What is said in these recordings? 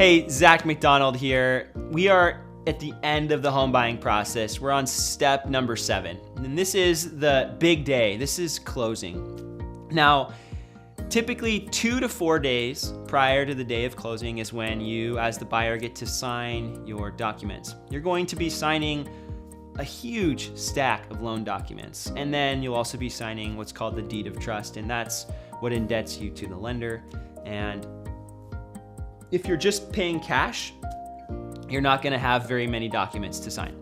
Hey, Zach McDonald here. We are at the end of the home buying process. We're on step number 7. And this is the big day. This is closing. Now, typically 2 to 4 days prior to the day of closing is when you, as the buyer, get to sign your documents. You're going to be signing a huge stack of loan documents. And then you'll also be signing what's called the deed of trust. And that's what indebts you to the lender. And if you're just paying cash, you're not going to have very many documents to sign.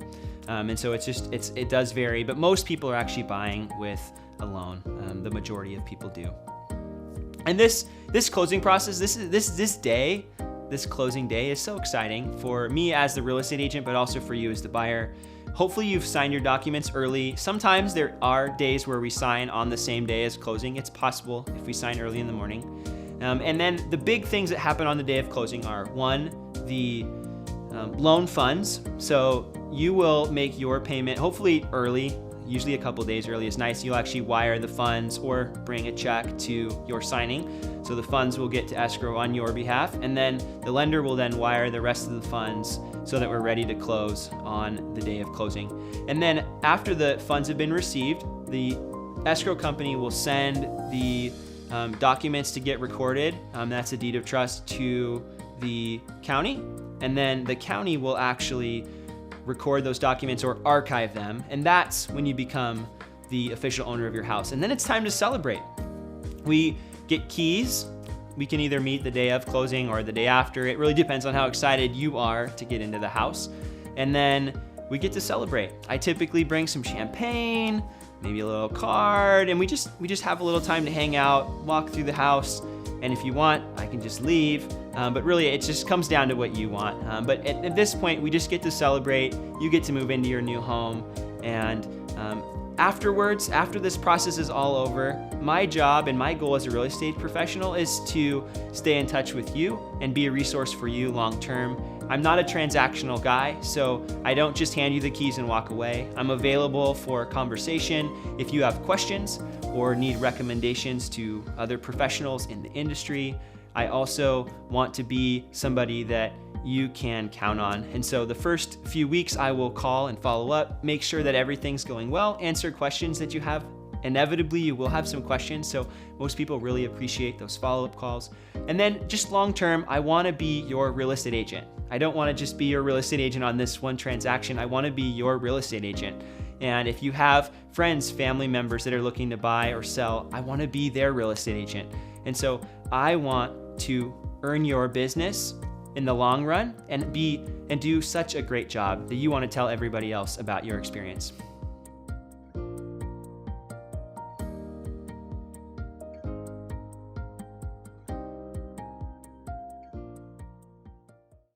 And so it does vary, but most people are actually buying with a loan. The majority of people do. And this closing process, this closing day is so exciting for me as the real estate agent, but also for you as the buyer. Hopefully you've signed your documents early. Sometimes there are days where we sign on the same day as closing. It's possible if we sign early in the morning. And then the big things that happen on the day of closing are, 1, the loan funds. So you will make your payment hopefully early, usually a couple days early is nice. You'll actually wire the funds or bring a check to your signing. So the funds will get to escrow on your behalf. And then the lender will then wire the rest of the funds so that we're ready to close on the day of closing. And then after the funds have been received, the escrow company will send the documents to get recorded. That's a deed of trust to the county. And then the county will actually record those documents or archive them. And that's when you become the official owner of your house. And then it's time to celebrate. We get keys. We can either meet the day of closing or the day after. It really depends on how excited you are to get into the house. And then we get to celebrate. I typically bring some champagne, maybe a little card, and we just have a little time to hang out, walk through the house, and if you want, I can just leave. But really, it just comes down to what you want. But at this point, we just get to celebrate. You get to move into your new home, and afterwards, after this process is all over, my job and my goal as a real estate professional is to stay in touch with you and be a resource for you long term. I'm not a transactional guy, so I don't just hand you the keys and walk away. I'm available for conversation if you have questions or need recommendations to other professionals in the industry. I also want to be somebody that you can count on. And so the first few weeks I will call and follow up, make sure that everything's going well, answer questions that you have. Inevitably, you will have some questions, so most people really appreciate those follow-up calls. And then just long-term, I want to be your real estate agent. I don't want to just be your real estate agent on this one transaction. I want to be your real estate agent. And if you have friends, family members that are looking to buy or sell, I want to be their real estate agent. And so I want to earn your business in the long run and do such a great job that you want to tell everybody else about your experience.